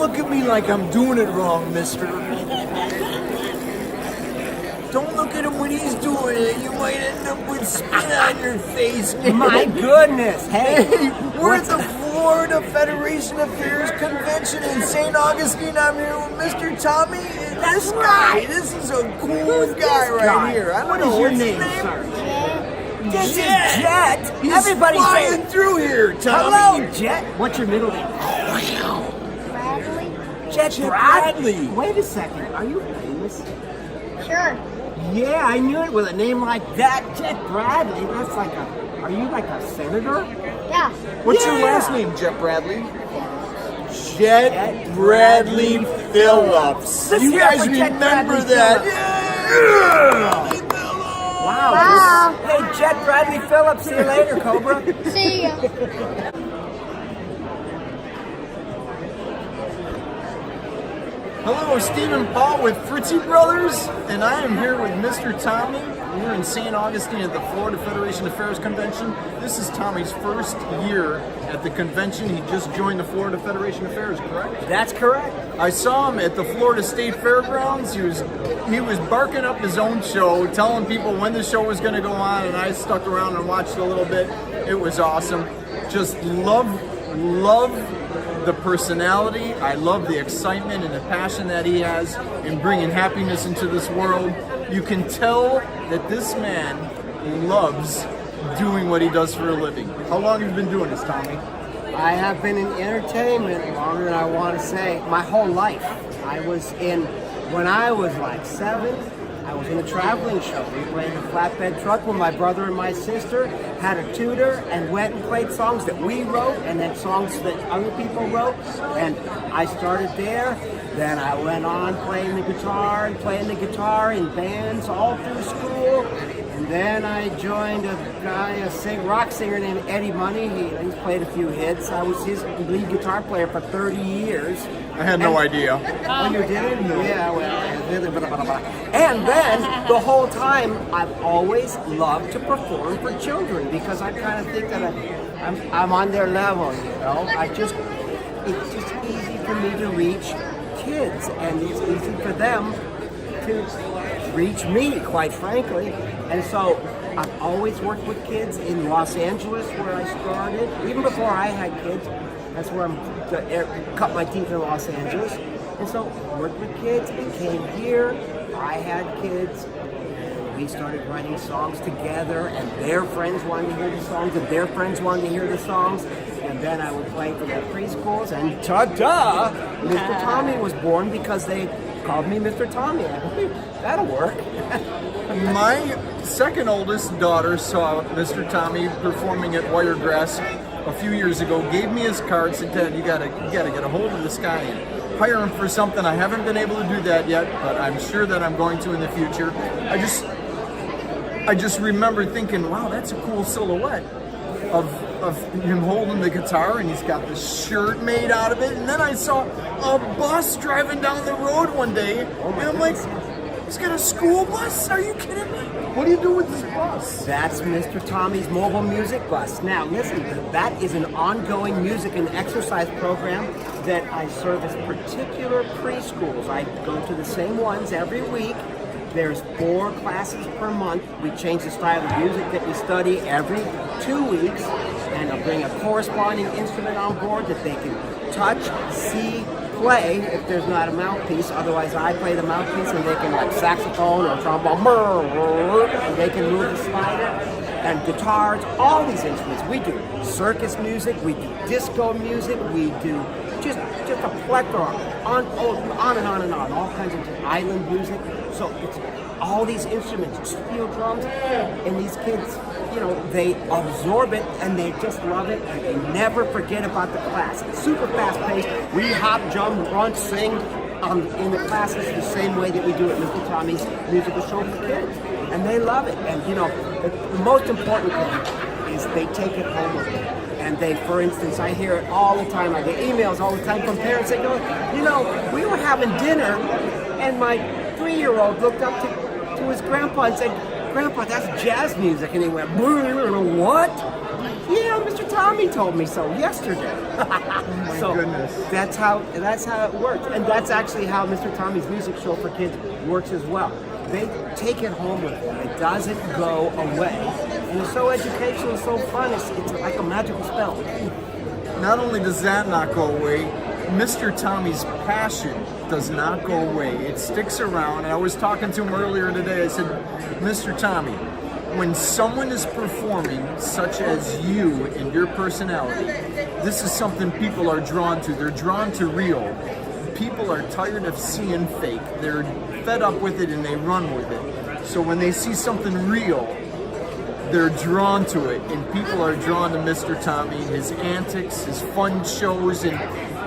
look at me like I'm doing it wrong, mister. Don't look at him when he's doing it. You might end up with spit on your face. My goodness. Hey, We're at the Florida Federation Affairs Convention in St. Augustine. I'm here with Mr. Tommy. That's right. This is a cool guy right here. I don't What know is your what's name, his sir? This Jet. is Jet. He's Everybody's flying saying, through here, Tommy. hello, Jet. What's your middle name? Bradley? Jet Jet Bradley. Bradley. Wait a second. Are you famous? Sure. Yeah, I knew it. With a name like that, Jet Bradley. That's like a. Are you like a senator? Yeah. What's your Yeah. last name, Jet Bradley? Jet Bradley Phillips. Let's You hear it guys for Jet remember Bradley that? Phillips. Yeah. Wow. Wow. Hey, Jet Bradley Phillips. See you later, Cobra. See ya. Hello, Stephen Paul with Fritzy Brothers, and I am here with Mr. Tommy. We're in St. Augustine at the Florida Federation Affairs Convention. This is Tommy's first year at the convention. He just joined the Florida Federation Affairs, correct? That's correct. I saw him at the Florida State Fairgrounds. He was barking up his own show, telling people when the show was going to go on, and I stuck around and watched a little bit. It was awesome. Just love the personality. I love the excitement and the passion that he has in bringing happiness into this world. You can tell that this man loves doing what he does for a living. How long have you been doing this, Tommy? I have been in entertainment longer than I want to say. My whole life. When I was like 7, I was in a traveling show. We played a flatbed truck with my brother and my sister, had a tutor, and went and played songs that we wrote and then songs that other people wrote. And I started there. Then I went on playing the guitar in bands all through school. And then I joined a rock singer named Eddie Money. He's played a few hits. I was his lead guitar player for 30 years. I had no idea. Oh, you did? Yeah, well, and then the whole time I've always loved to perform for children because I kind of think that I'm on their level, you know. It's just easy for me to reach kids, and it's easy for them to reach me, quite frankly. And so I've always worked with kids in Los Angeles, where I started. Even before I had kids, that's where I cut my teeth in Los Angeles. And so worked with kids and came here. I had kids. We started writing songs together, and their friends wanted to hear the songs, and their friends wanted to hear the songs. And then I would play for their preschools, and ta-da! Mr. Tommy was born because they called me Mr. Tommy. That'll work. My second oldest daughter saw Mr. Tommy performing at Wiregrass a few years ago, gave me his card, said, Dad, you gotta get a hold of this guy and hire him for something. I haven't been able to do that yet, but I'm sure that I'm going to in the future. I just remember thinking, wow, that's a cool silhouette of him holding the guitar, and he's got this shirt made out of it. And then I saw a bus driving down the road one day, and I'm like, he's got a school bus? Are you kidding me? What do you do with this bus? That's Mr. Tommy's mobile music bus. Now, listen, that is an ongoing music and exercise program that I service particular preschools. I go to the same ones every week. There's 4 classes per month. We change the style of music that we study every 2 weeks, and I'll bring a corresponding instrument on board that they can touch, see, play if there's not a mouthpiece. Otherwise, I play the mouthpiece, and they can, like saxophone or trombone, and they can move the slider, and guitars, all these instruments. We do circus music, we do disco music, we do just a plethora, on and on and on, all kinds of island music. So it's all these instruments, steel drums, and these kids, you know, they absorb it and they just love it, and they never forget about the class. It's super fast paced. We hop, jump, run, sing in the classes the same way that we do at Mr. Tommy's musical show for kids, and they love it. And you know, the most important thing is they take it home with them. And they, for instance, I hear it all the time. I get emails all the time from parents. They go, you know, we were having dinner, and my 3-year-old looked up to his grandpa and said, Grandpa, that's jazz music. And he went, what? Yeah, Mr. Tommy told me so yesterday. So goodness. that's how it works, and that's actually how Mr. Tommy's Music Show for Kids works as well. They take it home with them. It doesn't go away, and it's so educational, so fun. It's like a magical spell. Not only does that not go away, Mr. Tommy's passion does not go away. It sticks around. And I was talking to him earlier today. I said, Mr. Tommy, when someone is performing, such as you and your personality, this is something people are drawn to. They're drawn to real. People are tired of seeing fake. They're fed up with it and they run with it. So when they see something real, they're drawn to it, and people are drawn to Mr. Tommy, his antics, his fun shows, and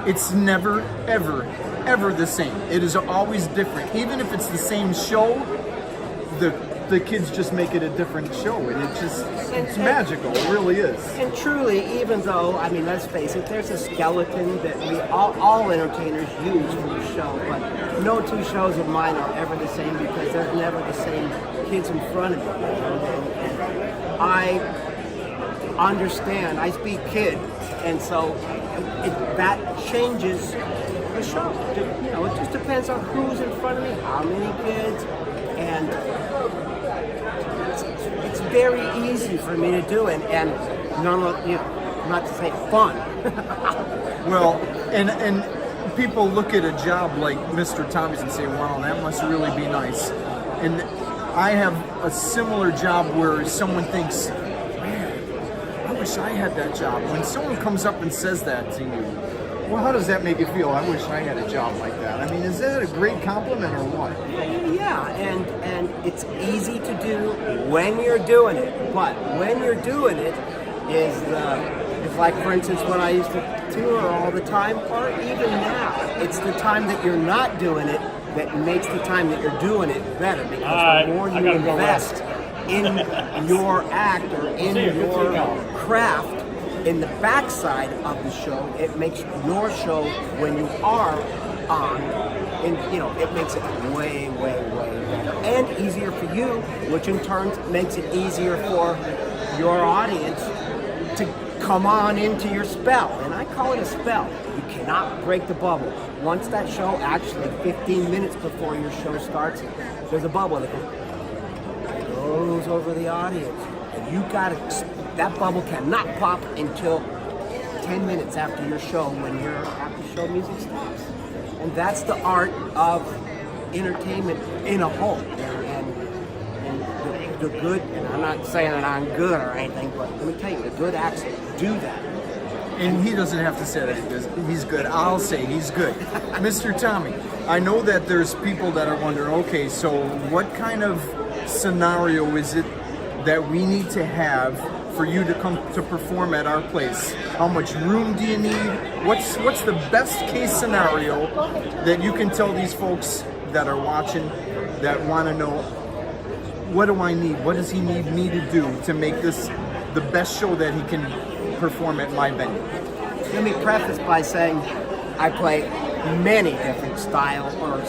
it's never, ever, ever the same. It is always different. Even if it's the same show, the kids just make it a different show, and it's magical. It really is. And truly, even though, I mean, let's face it, there's a skeleton that we all entertainers use for the show, but no two shows of mine are ever the same because there's never the same kids in front of me. And I understand. I speak kid, and so that changes the show. You know, it just depends on who's in front of me, how many kids, and it's very easy for me to do it, and not to say fun. Well, and people look at a job like Mr. Tommy's and say, wow, that must really be nice. And I have a similar job where someone thinks, man, I wish I had that job. When someone comes up and says that to you, well, how does that make you feel? I wish I had a job like that. I mean, is that a great compliment or what? Yeah, and it's easy to do when you're doing it, but when you're doing it is like, for instance, when I used to tour all the time, or even now, it's the time that you're not doing it that makes the time that you're doing it better, because the more you invest in your act or in your craft, in the backside of the show, it makes your show when you are on, it makes it way, way, way better and easier for you, which in turn makes it easier for your audience to come on into your spell. And I call it a spell. You cannot break the bubble. Once that show, actually 15 minutes before your show starts, there's a bubble that goes over the audience. And you gotta, that bubble cannot pop until 10 minutes after your show, when your after show music stops. And that's the art of entertainment in a whole. And the good, and I'm not saying that I'm good or anything, but let me tell you, the good acts do that. And he doesn't have to say that he's good. I'll say he's good. Mr. Tommy, I know that there's people that are wondering, okay, so what kind of scenario is it that we need to have for you to come to perform at our place? How much room do you need? What's the best case scenario that you can tell these folks that are watching that want to know, what do I need? What does he need me to do to make this the best show that he can perform at my venue? Let me preface by saying I play many different styles or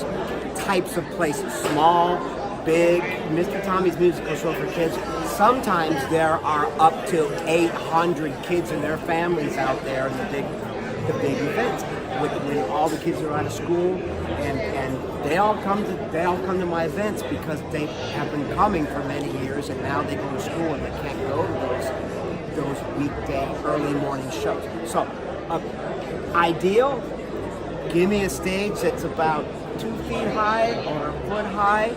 types of places. Small, big, Mr. Tommy's Musical Show for Kids. Sometimes there are up to 800 kids and their families out there in the big events. When all the kids are out of school, and they all come to my events because they have been coming for many years, and now they go to school and they can't go to those weekday early morning shows. So, ideal, give me a stage that's about 2 feet high or a foot high.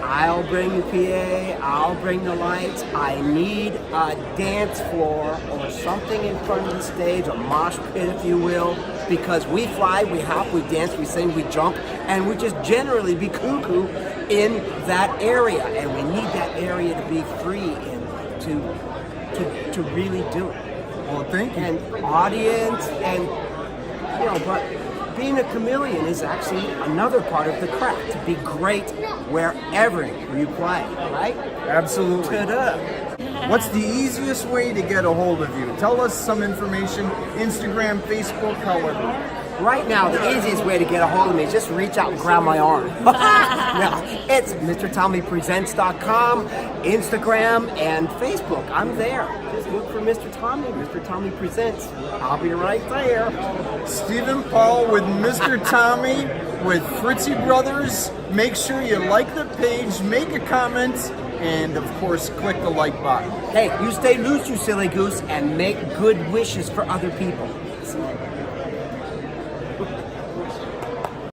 I'll bring the PA, I'll bring the lights. I need a dance floor or something in front of the stage, a mosh pit if you will, because we fly, we hop, we dance, we sing, we jump, and we just generally be cuckoo in that area. And we need that area to be free and to really do it. Well, thank you. And audience, and but being a chameleon is actually another part of the craft, to be great wherever you play, right? Absolutely. Ta-da. What's the easiest way to get a hold of you? Tell us some information, Instagram, Facebook, however. Right now, the easiest way to get a hold of me is just reach out and grab my arm. No, it's MrTommyPresents.com, Instagram, and Facebook. I'm there. Just look for Mr. Tommy. Mr. Tommy Presents. I'll be right there. Stephen Paul with Mr. Tommy with Fritzy Brothers. Make sure you like the page, make a comment, and of course, click the like button. Hey, you stay loose, you silly goose, and make good wishes for other people.